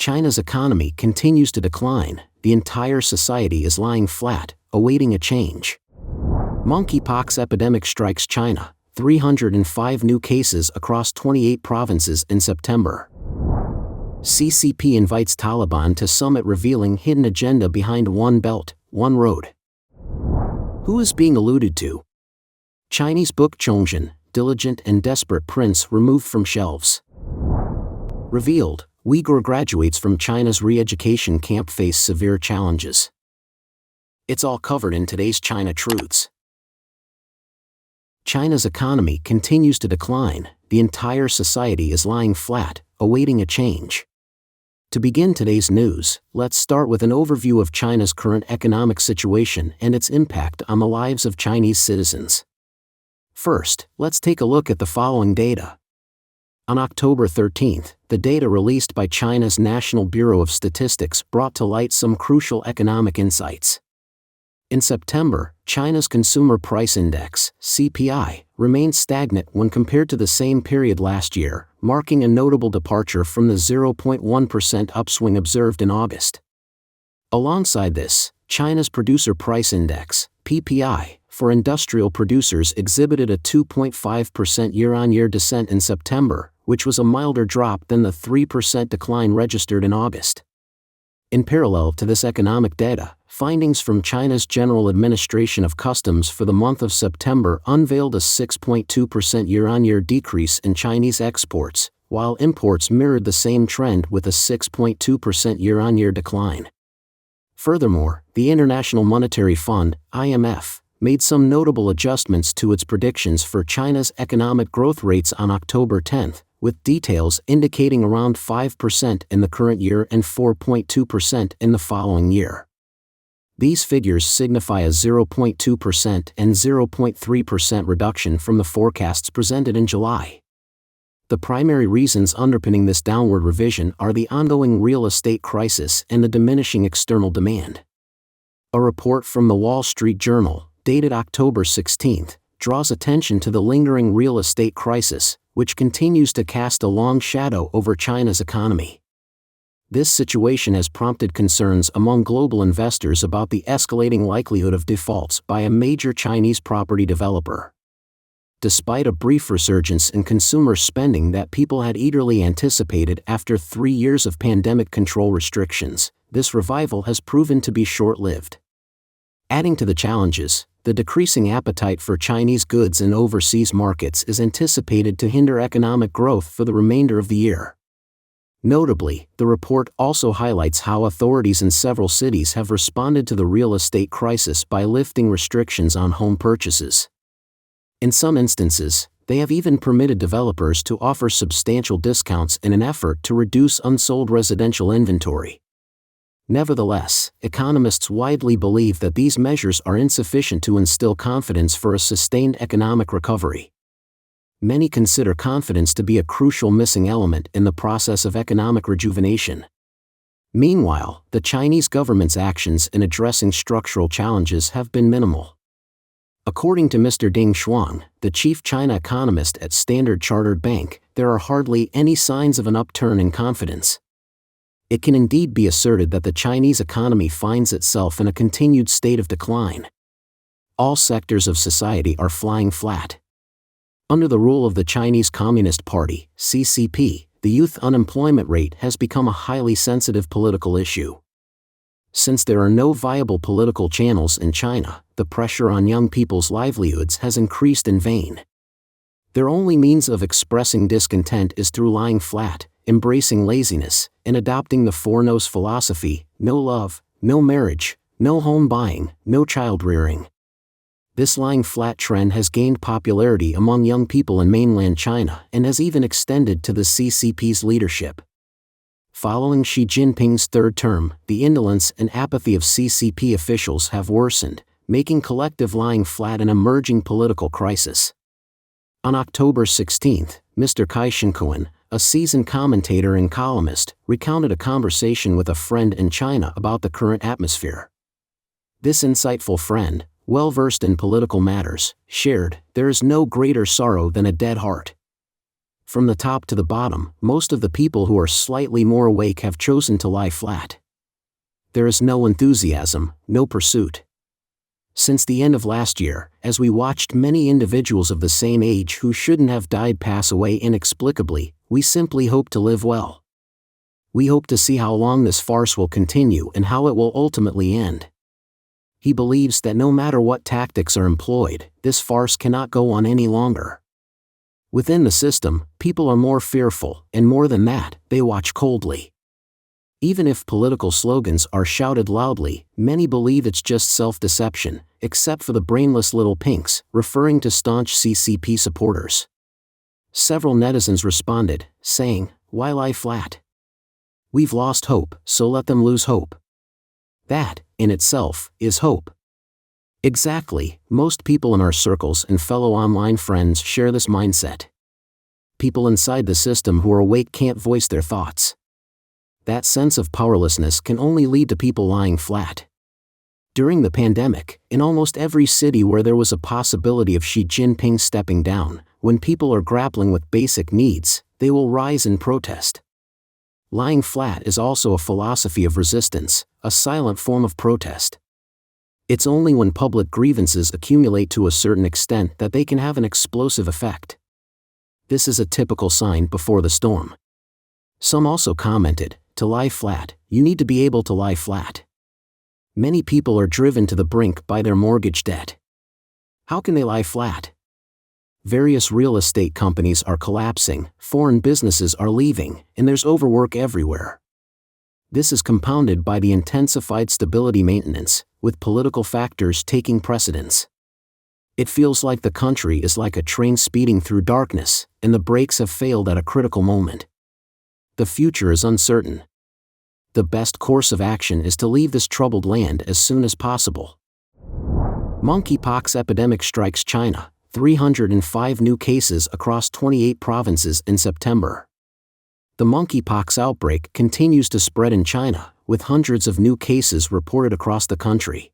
China's economy continues to decline, the entire society is lying flat, awaiting a change. Monkeypox epidemic strikes China, 305 new cases across 28 provinces in September. CCP invites Taliban to summit revealing hidden agenda behind One Belt, One Road. Who is being alluded to? Chinese book Chongqing, Diligent and Desperate Prince removed from shelves. Revealed, Uyghur graduates from China's Reeducation Camp face severe challenges. It's all covered in today's China Truths. China's economy continues to decline, the entire society is lying flat, awaiting a change. To begin today's news, let's start with an overview of China's current economic situation and its impact on the lives of Chinese citizens. First, let's take a look at the following data. On October 13, the data released by China's National Bureau of Statistics brought to light some crucial economic insights. In September, China's Consumer Price Index, CPI, remained stagnant when compared to the same period last year, marking a notable departure from the 0.1% upswing observed in August. Alongside this, China's Producer Price Index, PPI, for industrial producers exhibited a 2.5% year-on-year descent in September, which was a milder drop than the 3% decline registered in August. In parallel to this economic data, findings from China's General Administration of Customs for the month of September unveiled a 6.2% year-on-year decrease in Chinese exports, while imports mirrored the same trend with a 6.2% year-on-year decline. Furthermore, the International Monetary Fund, IMF, made some notable adjustments to its predictions for China's economic growth rates on October 10, with details indicating around 5% in the current year and 4.2% in the following year. These figures signify a 0.2% and 0.3% reduction from the forecasts presented in July. The primary reasons underpinning this downward revision are the ongoing real estate crisis and the diminishing external demand. A report from the Wall Street Journal, dated October 16, draws attention to the lingering real estate crisis, which continues to cast a long shadow over China's economy. This situation has prompted concerns among global investors about the escalating likelihood of defaults by a major Chinese property developer. Despite a brief resurgence in consumer spending that people had eagerly anticipated after 3 years of pandemic control restrictions, this revival has proven to be short-lived. Adding to the challenges, the decreasing appetite for Chinese goods in overseas markets is anticipated to hinder economic growth for the remainder of the year. Notably, the report also highlights how authorities in several cities have responded to the real estate crisis by lifting restrictions on home purchases. In some instances, they have even permitted developers to offer substantial discounts in an effort to reduce unsold residential inventory. Nevertheless, economists widely believe that these measures are insufficient to instill confidence for a sustained economic recovery. Many consider confidence to be a crucial missing element in the process of economic rejuvenation. Meanwhile, the Chinese government's actions in addressing structural challenges have been minimal. According to Mr. Ding Shuang, the chief China economist at Standard Chartered Bank, there are hardly any signs of an upturn in confidence. It can indeed be asserted that the Chinese economy finds itself in a continued state of decline. All sectors of society are flying flat. Under the rule of the Chinese Communist Party, CCP, the youth unemployment rate has become a highly sensitive political issue. Since there are no viable political channels in China, the pressure on young people's livelihoods has increased in vain. Their only means of expressing discontent is through lying flat, embracing laziness, and adopting the four no's philosophy: no love, no marriage, no home buying, no child rearing. This lying flat trend has gained popularity among young people in mainland China and has even extended to the CCP's leadership. Following Xi Jinping's third term, the indolence and apathy of CCP officials have worsened, making collective lying flat an emerging political crisis. On October 16, Mr. Kai Shinkuan, a seasoned commentator and columnist, recounted a conversation with a friend in China about the current atmosphere. This insightful friend, well-versed in political matters, shared, "There is no greater sorrow than a dead heart." From the top to the bottom, most of the people who are slightly more awake have chosen to lie flat. There is no enthusiasm, no pursuit. Since the end of last year, as we watched many individuals of the same age who shouldn't have died pass away inexplicably, we simply hope to live well. We hope to see how long this farce will continue and how it will ultimately end. He believes that no matter what tactics are employed, this farce cannot go on any longer. Within the system, people are more fearful, and more than that, they watch coldly. Even if political slogans are shouted loudly, many believe it's just self-deception, except for the brainless little pinks, referring to staunch CCP supporters. Several netizens responded, saying, "Why lie flat? We've lost hope, so let them lose hope." That, in itself, is hope. Exactly, most people in our circles and fellow online friends share this mindset. People inside the system who are awake can't voice their thoughts. That sense of powerlessness can only lead to people lying flat. During the pandemic, in almost every city where there was a possibility of Xi Jinping stepping down, when people are grappling with basic needs, they will rise in protest. Lying flat is also a philosophy of resistance, a silent form of protest. It's only when public grievances accumulate to a certain extent that they can have an explosive effect. This is a typical sign before the storm. Some also commented, "To lie flat, you need to be able to lie flat." Many people are driven to the brink by their mortgage debt. How can they lie flat? Various real estate companies are collapsing, foreign businesses are leaving, and there's overwork everywhere. This is compounded by the intensified stability maintenance, with political factors taking precedence. It feels like the country is like a train speeding through darkness, and the brakes have failed at a critical moment. The future is uncertain. The best course of action is to leave this troubled land as soon as possible. Monkeypox epidemic strikes China, 305 new cases across 28 provinces in September. The monkeypox outbreak continues to spread in China, with hundreds of new cases reported across the country.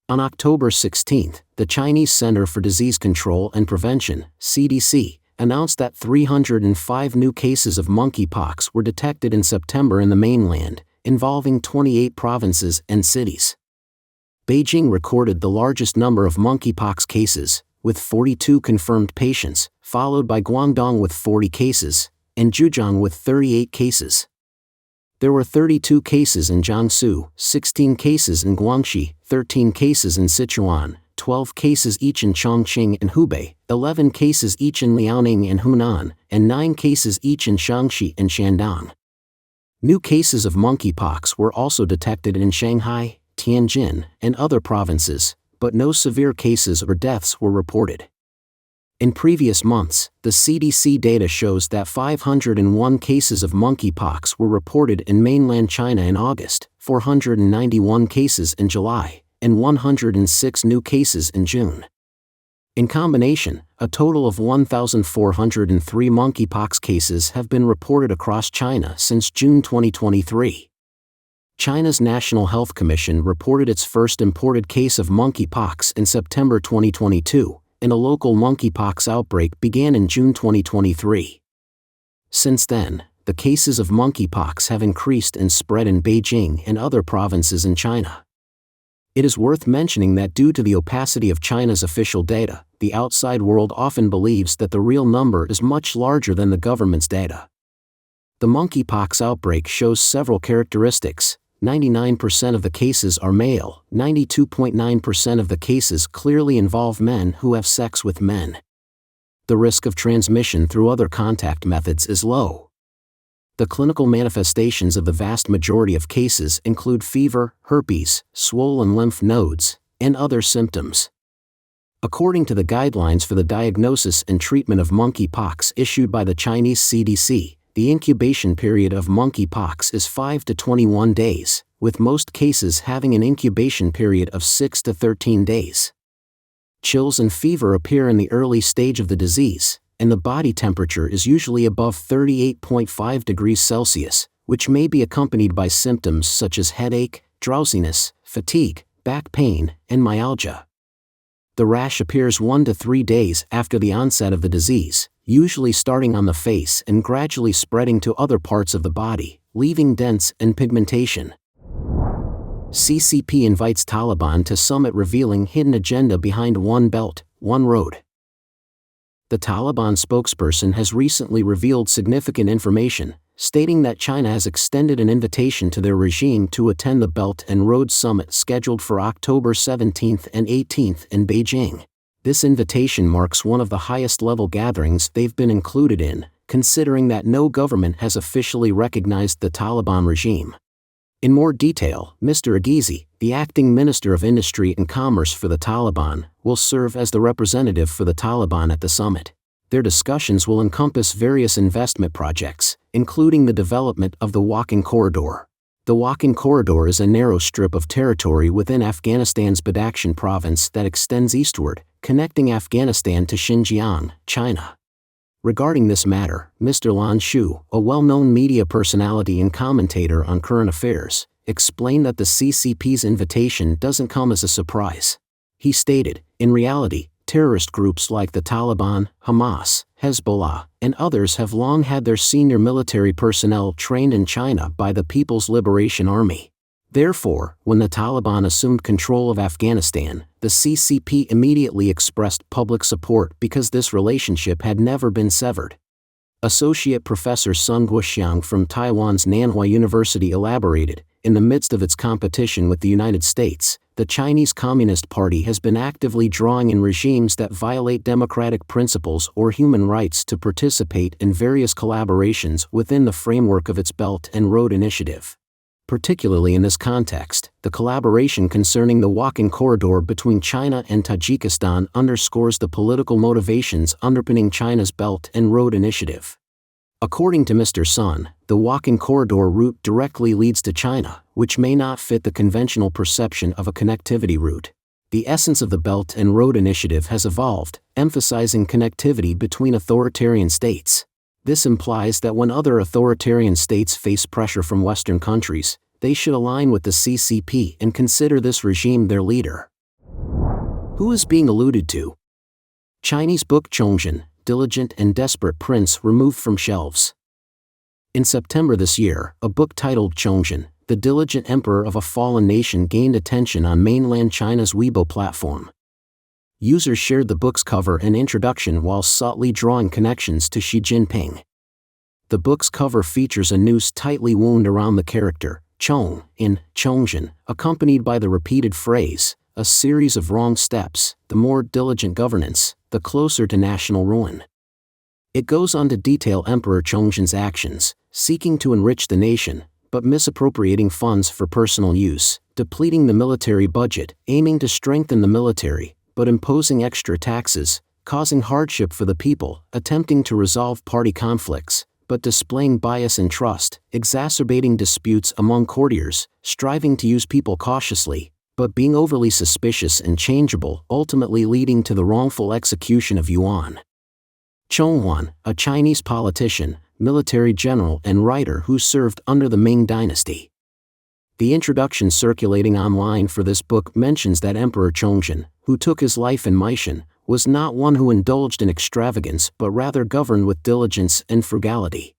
On October 16, the Chinese Center for Disease Control and Prevention, CDC, announced that 305 new cases of monkeypox were detected in September in the mainland, involving 28 provinces and cities. Beijing recorded the largest number of monkeypox cases, with 42 confirmed patients, followed by Guangdong with 40 cases, and Zhejiang with 38 cases. There were 32 cases in Jiangsu, 16 cases in Guangxi, 13 cases in Sichuan, 12 cases each in Chongqing and Hubei, 11 cases each in Liaoning and Hunan, and 9 cases each in Shaanxi and Shandong. New cases of monkeypox were also detected in Shanghai, Tianjin, and other provinces, but no severe cases or deaths were reported. In previous months, the CDC data shows that 501 cases of monkeypox were reported in mainland China in August, 491 cases in July, and 106 new cases in June. In combination, a total of 1,403 monkeypox cases have been reported across China since June 2023. China's National Health Commission reported its first imported case of monkeypox in September 2022, and a local monkeypox outbreak began in June 2023. Since then, the cases of monkeypox have increased and spread in Beijing and other provinces in China. It is worth mentioning that due to the opacity of China's official data, the outside world often believes that the real number is much larger than the government's data. The monkeypox outbreak shows several characteristics. 99% of the cases are male, 92.9% of the cases clearly involve men who have sex with men. The risk of transmission through other contact methods is low. The clinical manifestations of the vast majority of cases include fever, herpes, swollen lymph nodes, and other symptoms. According to the guidelines for the diagnosis and treatment of monkeypox issued by the Chinese CDC, the incubation period of monkeypox is 5 to 21 days, with most cases having an incubation period of 6 to 13 days. Chills and fever appear in the early stage of the disease, and the body temperature is usually above 38.5 degrees Celsius, which may be accompanied by symptoms such as headache, drowsiness, fatigue, back pain, and myalgia. The rash appears 1 to 3 days after the onset of the disease, usually starting on the face and gradually spreading to other parts of the body, leaving dents and pigmentation. CCP invites Taliban to summit revealing hidden agenda behind One Belt, One Road. The Taliban spokesperson has recently revealed significant information, stating that China has extended an invitation to their regime to attend the Belt and Road Summit scheduled for October 17 and 18 in Beijing. This invitation marks one of the highest-level gatherings they've been included in, considering that no government has officially recognized the Taliban regime. In more detail, Mr. Agizi, the acting Minister of Industry and Commerce for the Taliban, will serve as the representative for the Taliban at the summit. Their discussions will encompass various investment projects, including the development of the Walking Corridor. The Walking Corridor is a narrow strip of territory within Afghanistan's Badakhshan province that extends eastward, connecting Afghanistan to Xinjiang, China. Regarding this matter, Mr. Lan Shu, a well-known media personality and commentator on current affairs, explained that the CCP's invitation doesn't come as a surprise. He stated, "In reality, terrorist groups like the Taliban, Hamas, Hezbollah, and others have long had their senior military personnel trained in China by the People's Liberation Army. Therefore, when the Taliban assumed control of Afghanistan, the CCP immediately expressed public support because this relationship had never been severed." Associate Professor Sun Guoxiang from Taiwan's Nanhua University elaborated, "In the midst of its competition with the United States, the Chinese Communist Party has been actively drawing in regimes that violate democratic principles or human rights to participate in various collaborations within the framework of its Belt and Road Initiative. Particularly in this context, the collaboration concerning the Walking Corridor between China and Tajikistan underscores the political motivations underpinning China's Belt and Road Initiative." According to Mr. Sun, the Walking Corridor route directly leads to China, which may not fit the conventional perception of a connectivity route. The essence of the Belt and Road Initiative has evolved, emphasizing connectivity between authoritarian states. This implies that when other authoritarian states face pressure from Western countries, they should align with the CCP and consider this regime their leader. Who is being alluded to? Chinese book Chongzhen, Diligent and Desperate Prince removed from shelves. In September this year, a book titled Chongzhen, The Diligent Emperor of a Fallen Nation gained attention on mainland China's Weibo platform. Users shared the book's cover and introduction while subtly drawing connections to Xi Jinping. The book's cover features a noose tightly wound around the character, Chong, in Chongzhen, accompanied by the repeated phrase, "A series of wrong steps, the more diligent governance, the closer to national ruin." It goes on to detail Emperor Chongzhen's actions, seeking to enrich the nation, but misappropriating funds for personal use, depleting the military budget, aiming to strengthen the military, but imposing extra taxes, causing hardship for the people, attempting to resolve party conflicts, but displaying bias and trust, exacerbating disputes among courtiers, striving to use people cautiously, but being overly suspicious and changeable, ultimately leading to the wrongful execution of Yuan. Chong Huan, a Chinese politician, military general and writer who served under the Ming Dynasty. The introduction circulating online for this book mentions that Emperor Chongzhen, who took his life in Meishan, was not one who indulged in extravagance but rather governed with diligence and frugality.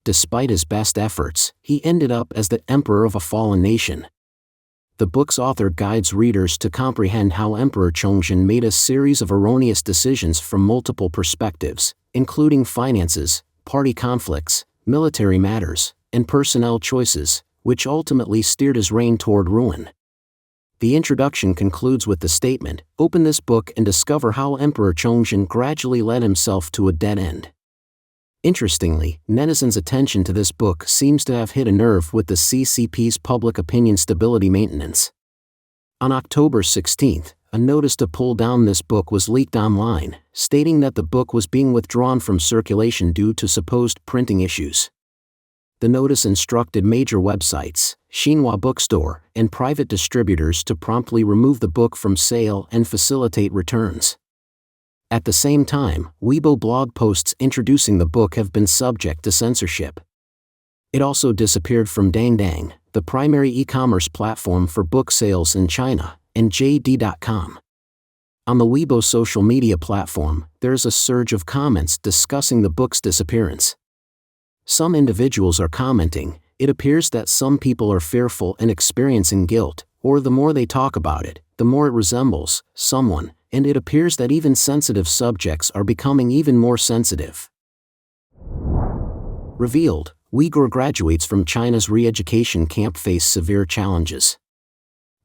Despite his best efforts, he ended up as the emperor of a fallen nation. The book's author guides readers to comprehend how Emperor Chongzhen made a series of erroneous decisions from multiple perspectives, including finances, party conflicts, military matters, and personnel choices, which ultimately steered his reign toward ruin. The introduction concludes with the statement, "Open this book and discover how Emperor Chongzhen gradually led himself to a dead end." Interestingly, netizens' attention to this book seems to have hit a nerve with the CCP's public opinion stability maintenance. On October 16, a notice to pull down this book was leaked online, stating that the book was being withdrawn from circulation due to supposed printing issues. The notice instructed major websites, Xinhua Bookstore, and private distributors to promptly remove the book from sale and facilitate returns. At the same time, Weibo blog posts introducing the book have been subject to censorship. It also disappeared from Dangdang, the primary e-commerce platform for book sales in China, and JD.com. On the Weibo social media platform, there's a surge of comments discussing the book's disappearance. Some individuals are commenting, "It appears that some people are fearful and experiencing guilt, or the more they talk about it, the more it resembles someone, and it appears that even sensitive subjects are becoming even more sensitive." Revealed, Uyghur graduates from China's Reeducation Camp face severe challenges.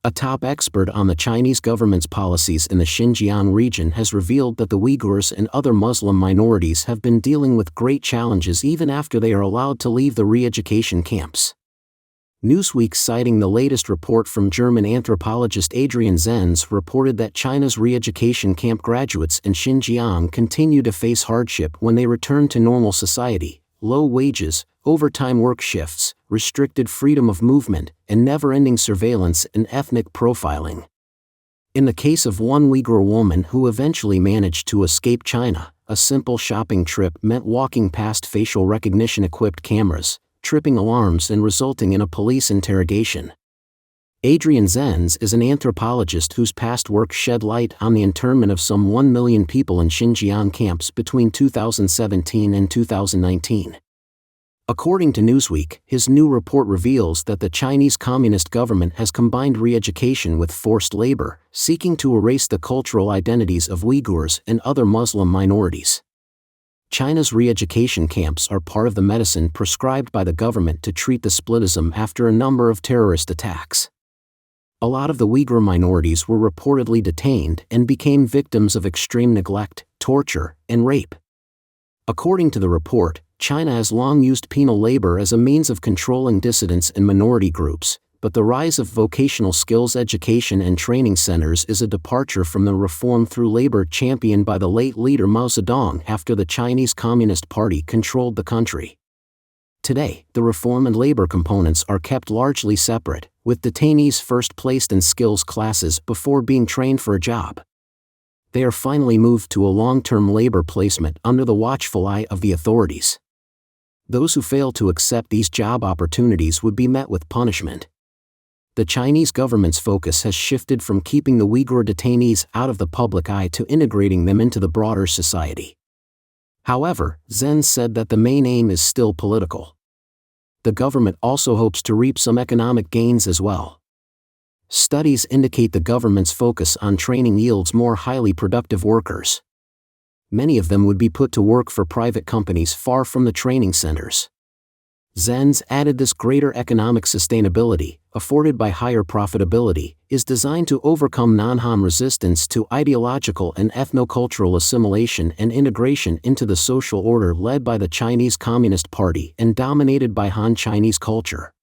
A top expert on the Chinese government's policies in the Xinjiang region has revealed that the Uyghurs and other Muslim minorities have been dealing with great challenges even after they are allowed to leave the re-education camps. Newsweek, citing the latest report from German anthropologist Adrian Zenz, reported that China's re-education camp graduates in Xinjiang continue to face hardship when they return to normal society: low wages, overtime work shifts, restricted freedom of movement, and never-ending surveillance and ethnic profiling. In the case of one Uyghur woman who eventually managed to escape China, a simple shopping trip meant walking past facial recognition-equipped cameras, tripping alarms, and resulting in a police interrogation. Adrian Zenz is an anthropologist whose past work shed light on the internment of some 1 million people in Xinjiang camps between 2017 and 2019. According to Newsweek, his new report reveals that the Chinese Communist government has combined re-education with forced labor, seeking to erase the cultural identities of Uyghurs and other Muslim minorities. China's re-education camps are part of the medicine prescribed by the government to treat the splitism after a number of terrorist attacks. A lot of the Uyghur minorities were reportedly detained and became victims of extreme neglect, torture, and rape. According to the report, China has long used penal labor as a means of controlling dissidents and minority groups, but the rise of vocational skills education and training centers is a departure from the reform through labor championed by the late leader Mao Zedong after the Chinese Communist Party controlled the country. Today, the reform and labor components are kept largely separate, with detainees first placed in skills classes before being trained for a job. They are finally moved to a long-term labor placement under the watchful eye of the authorities. Those who fail to accept these job opportunities would be met with punishment. The Chinese government's focus has shifted from keeping the Uyghur detainees out of the public eye to integrating them into the broader society. However, Zenz said that the main aim is still political. The government also hopes to reap some economic gains as well. Studies indicate the government's focus on training yields more highly productive workers. Many of them would be put to work for private companies far from the training centers. Zenz added this greater economic sustainability, afforded by higher profitability, is designed to overcome non-Han resistance to ideological and ethnocultural assimilation and integration into the social order led by the Chinese Communist Party and dominated by Han Chinese culture.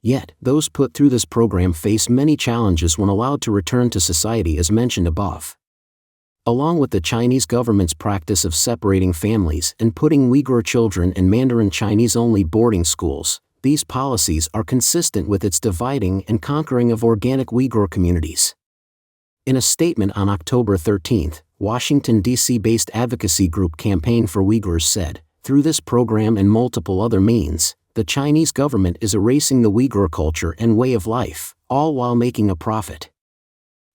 Yet, those put through this program face many challenges when allowed to return to society as mentioned above. Along with the Chinese government's practice of separating families and putting Uyghur children in Mandarin Chinese-only boarding schools, these policies are consistent with its dividing and conquering of organic Uyghur communities. In a statement on October 13, Washington, D.C.-based advocacy group Campaign for Uyghurs said, "Through this program and multiple other means, the Chinese government is erasing the Uyghur culture and way of life, all while making a profit."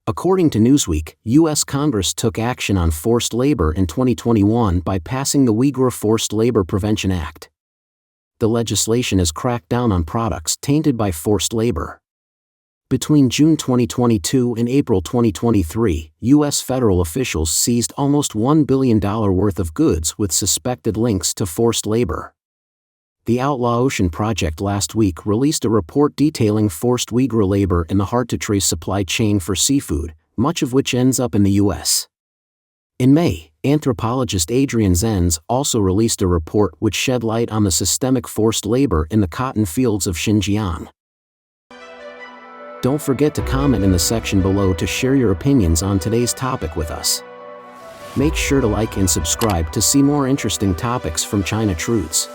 According to Newsweek, U.S. Congress took action on forced labor in 2021 by passing the Uyghur Forced Labor Prevention Act. The legislation has cracked down on products tainted by forced labor. Between June 2022 and April 2023, U.S. federal officials seized almost $1 billion worth of goods with suspected links to forced labor. The Outlaw Ocean Project last week released a report detailing forced Uyghur labor in the hard-to-trace supply chain for seafood, much of which ends up in the U.S. In May, anthropologist Adrian Zenz also released a report which shed light on the systemic forced labor in the cotton fields of Xinjiang. Don't forget to comment in the section below to share your opinions on today's topic with us. Make sure to like and subscribe to see more interesting topics from China Truths.